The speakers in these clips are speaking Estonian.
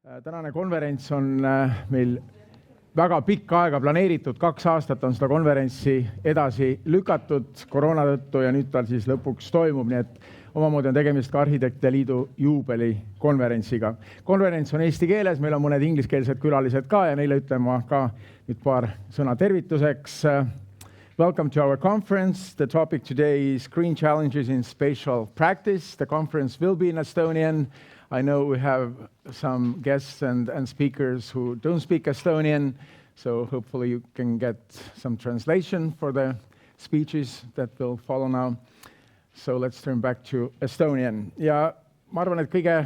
Tänane konverents on meil väga pikka aega planeeritud, 2 aastat on seda konverentsi edasi lükatud koroona tõttu ja nüüd tal siis lõpuks toimub, nii et omamoodi on tegemist ka Arhitektide Liidu juubelikonverentsiga. Konverents on eesti keeles, meil on mõned ingliskeelsed külalised ka ja neile ütlen ma ka nüüd paar sõna tervituseks. Welcome to our conference. The topic today is Green Challenges in Spatial Practice. The conference will be in Estonian. I know we have some guests and speakers who don't speak Estonian, so hopefully you can get some translation for the speeches that will follow now. So let's turn back to Estonian. Ja ma arvan, et kõige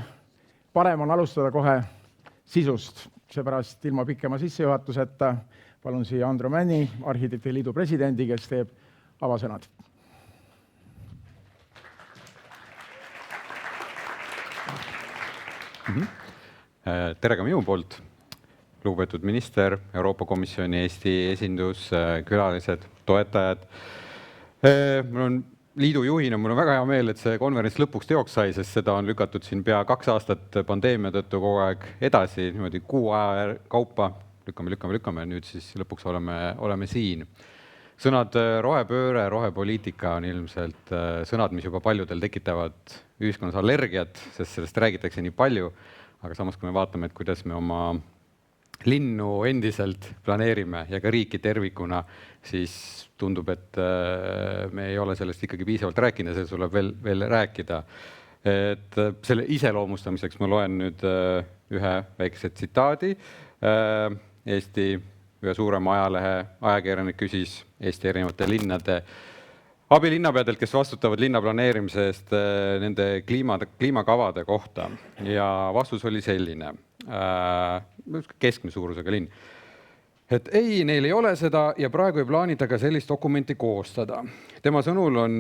parem on alustada kohe sisust. Seepärast ilma pikema sissejuhatuseta palun siia Andro Männi, Arhitektide Liidu presidendi, kes teeb avasõnad. Tere ka minu poolt, lugupeetud minister, Euroopa Komisjoni Eesti esindus, külalised, toetajad. Mul on liidu juhina, mul on väga hea meel, et see konverents lõpuks teoks sai, sest seda on lükatud siin pea 2 aastat pandeemia tõttu kogu aeg edasi, niimoodi 6 aja kaupa, lükkame, nüüd siis lõpuks oleme siin. Sõnad rohepööre, rohepoliitika on ilmselt sõnad, mis juba paljudel tekitavad ühiskonnas allergiat, sest sellest räägitakse nii palju, aga samas kui me vaatame, et kuidas me oma linnu endiselt planeerime ja ka riiki tervikuna, siis tundub, et me ei ole sellest ikkagi piisavalt rääkinud ja sellest tuleb veel rääkida. Et selle iseloomustamiseks ma loen nüüd ühe väikese tsitaadi. Eesti ühe suurema ajakirjanik küsis Eesti erinevate linnade abilinnapeadelt, kes vastutavad linna planeerimise eest nende kliimakavade kohta. Ja vastus oli selline, keskmise suurusega linn. Et ei, neil ei ole seda ja praegu ei plaanita ka sellist dokumenti koostada. Tema sõnul on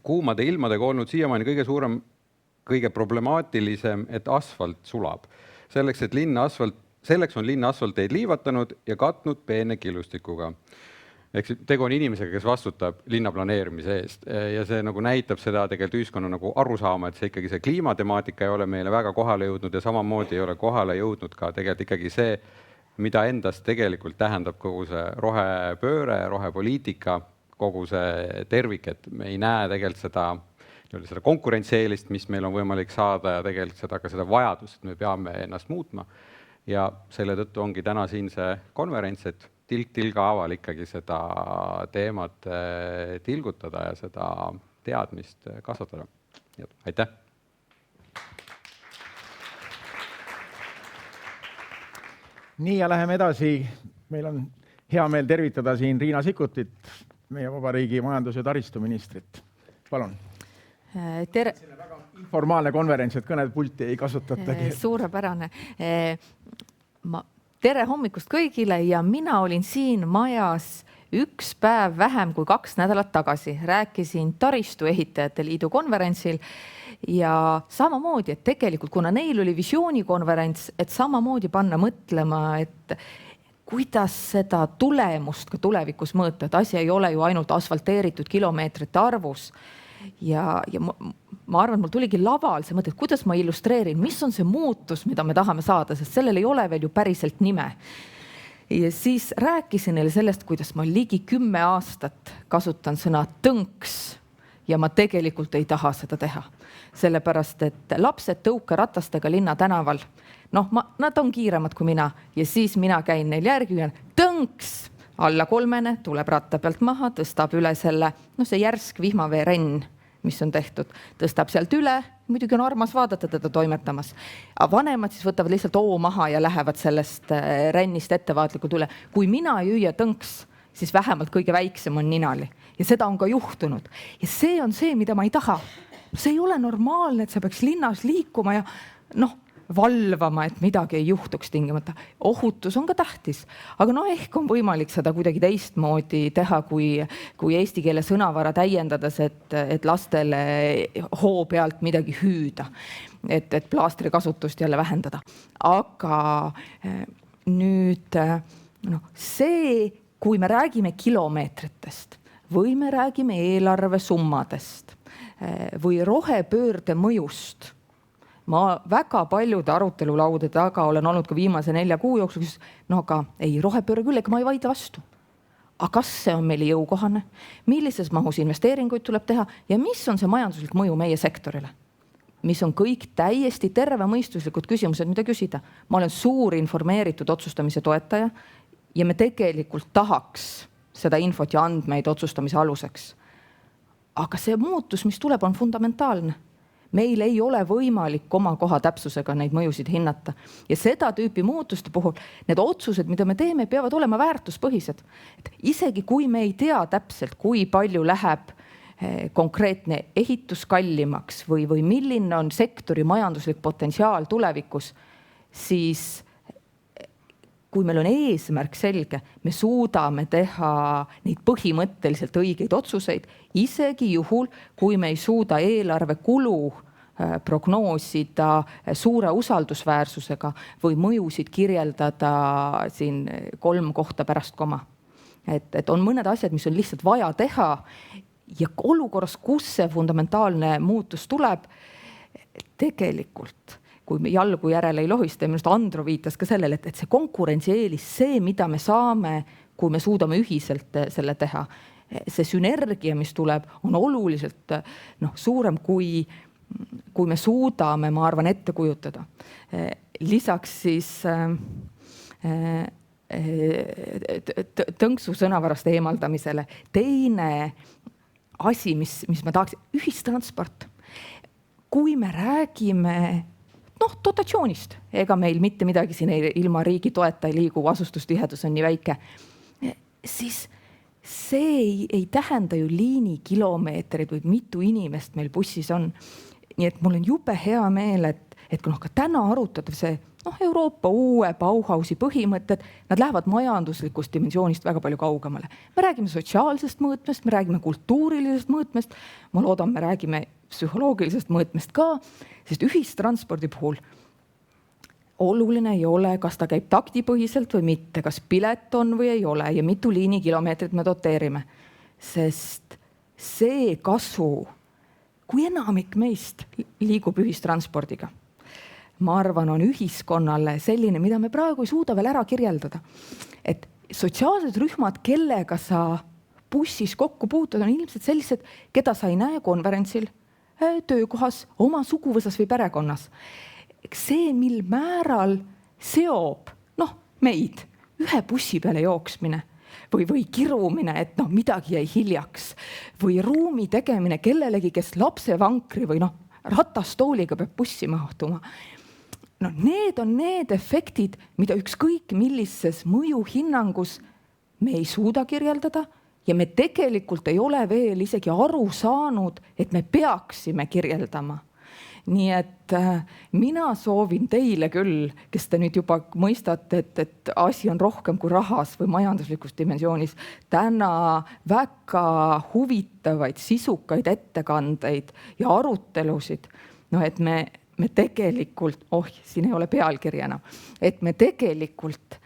kuumade ilmadega olnud siiamaani kõige suurem, kõige problemaatilisem, et asfalt sulab. Selleks on linna asfalteid liivatanud ja katnud peene killustikuga. Ehk tegu on inimesega, kes vastutab linna planeerimise eest ja see nagu näitab seda tegelikult ühiskonna nagu aru saama, et see ikkagi see kliimatemaatika ei ole meile väga kohale jõudnud ja samamoodi ei ole kohale jõudnud ka tegelikult ikkagi see, mida endast tegelikult tähendab kogu see rohepööre, rohepoliitika, kogu see tervik, et me ei näe tegelikult seda konkurentsieelist, mis meil on võimalik saada ja tegelikult seda vajadust, et me peame ennast muutma. Ja selle tõttu ongi täna siin see konverents, et tilga aval ikkagi seda teemat tilgutada ja seda teadmist kasvatada. Aitäh! Nii ja läheme edasi. Meil on hea meel tervitada siin Riina Sikkutit, meie vabariigi majandus- ja taristuministrit. Palun! Tere! See on väga informaalne konverents, et kõned pulti ei kasutatagi. Suurepärane! Tere hommikust kõigile ja mina olin siin majas 1 päev vähem kui 2 nädalat tagasi. Rääkisin Taristu Ehitajate Liidu konverentsil ja samamoodi, et tegelikult kuna neil oli visioonikonverents, et samamoodi panna mõtlema, et kuidas seda tulemust ka tulevikus mõõta, et asi ei ole ju ainult asfalteeritud kilomeetrite arvus. Ja ma arvan, et mul tuligi laval see mõte, et kuidas ma illustreerin, mis on see muutus, mida me tahame saada, sest sellel ei ole veel ju päriselt nime. Ja siis rääkisin neile sellest, kuidas ma ligi 10 aastat kasutan sõna tõnks ja ma tegelikult ei taha seda teha. Sellepärast, et lapsed tõukeratastega linna tänaval, nad on kiiremad kui mina ja siis mina käin neil järgi ja tõnks! Alla 3, tuleb ratta pealt maha, tõstab üle selle, see järsk vihmaveerenn, mis on tehtud, tõstab sealt üle, muidugi on armas vaadata teda toimetamas. Aga vanemad siis võtavad lihtsalt maha ja lähevad sellest rennist ettevaatlikult üle. Kui mina ei hüüa tõnks, siis vähemalt kõige väiksem on ninali. Ja seda on ka juhtunud. Ja see on see, mida ma ei taha. See ei ole normaalne, et sa peaks linnas liikuma ja valvama, et midagi ei juhtuks tingimata. Ohutus on ka tähtis, aga ehk on võimalik seda kuidagi teistmoodi teha, kui eesti keele sõnavara täiendades, et lastele hoo pealt midagi hüüda, et plaastri kasutust jälle vähendada. Aga nüüd see, kui me räägime kilomeetritest või me räägime eelarve summadest või rohepöörde mõjust, Ma väga paljude arutelulaude taga olen olnud ka viimase 4 kuu jooksul, no aga ei, rohepööre küll, ega ma ei vaidle vastu. Aga kas see on meile jõukohane? Millises mahus investeeringuid tuleb teha ja mis on see majanduslik mõju meie sektorile? Mis on kõik täiesti tervemõistuslikud küsimused, mida küsida. Ma olen suur informeeritud otsustamise toetaja ja me tegelikult tahaks seda infot ja andmeid otsustamise aluseks. Aga see muutus, mis tuleb, on fundamentaalne. Meil ei ole võimalik oma koha täpsusega neid mõjusid hinnata. Ja seda tüüpi muutuste puhul, need otsused, mida me teeme, peavad olema väärtuspõhised. Et isegi kui me ei tea täpselt, kui palju läheb konkreetne ehitus kallimaks või milline on sektori majanduslik potentsiaal tulevikus, siis kui meil on eesmärk selge, me suudame teha neid põhimõtteliselt õigeid otsuseid, isegi juhul, kui me ei suuda eelarve kulu prognoosida suure usaldusväärsusega või mõjusid kirjeldada siin 3 kohta pärast koma. Et on mõned asjad, mis on lihtsalt vaja teha ja olukorras, kus see fundamentaalne muutus tuleb, tegelikult kui me jalgu järele ei lohista, ja minust Andro viitas ka sellele, et see konkurentsieelis, see, mida me saame, kui me suudame ühiselt selle teha, see sünergia, mis tuleb, on oluliselt suurem, kui me suudame, ma arvan, ette kujutada. Lisaks siis tõnksu sõnavarast eemaldamisele. Teine asi, mis ma tahaks, ühistransport. Kui me räägime dotatsioonist, ega meil mitte midagi siin ilma riigi toeta ei liigu, asustustihedus on nii väike, siis see ei tähenda ju liinikilomeetreid või mitu inimest meil bussis on. Nii et mul on jube hea meel, et ka täna arutatav see Euroopa uue Bauhausi põhimõtted, nad lähevad majanduslikust dimensioonist väga palju kaugemale. Me räägime sotsiaalsest mõõtmest, me räägime kultuurilisest mõõtmest, ma loodan, me räägime psühholoogilisest mõõtmest ka, sest ühistranspordi puhul oluline ei ole, kas ta käib taktipõhiselt või mitte, kas pilet on või ei ole ja mitu liinikilomeetrit me doteerime. Sest see kasu, kui enamik meist liigub ühistranspordiga, ma arvan, on ühiskonnale selline, mida me praegu ei suuda veel ära kirjeldada. Et sotsiaalsed rühmad, kellega sa bussis kokku puutud, on ilmselt sellised, keda sa ei näe konverentsil, töökohas, oma suguvõsas või perekonnas. See, mil määral seob meid ühe bussi peale jooksmine või kirumine, et midagi jäi hiljaks või ruumi tegemine kellelegi, kes lapsevankri või ratastooliga peab bussi mahtuma. Need on need efektid, mida ükskõik millises mõjuhinnangus me ei suuda kirjeldada ja me tegelikult ei ole veel isegi aru saanud, et me peaksime kirjeldama. Nii et mina soovin teile küll, kes te nüüd juba mõistate, et asi on rohkem kui rahas või majanduslikus dimensioonis, täna väga huvitavaid, sisukaid ettekandeid ja arutelusid, et me tegelikult, siin ei ole pealkirjana, et me tegelikult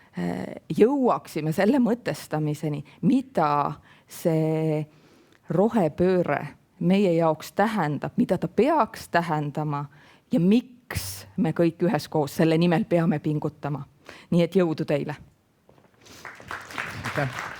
jõuaksime selle mõtestamiseni, mida see rohepööre meie jaoks tähendab, mida ta peaks tähendama ja miks me kõik üheskoos selle nimel peame pingutama. Nii et jõudu teile! Aitäh!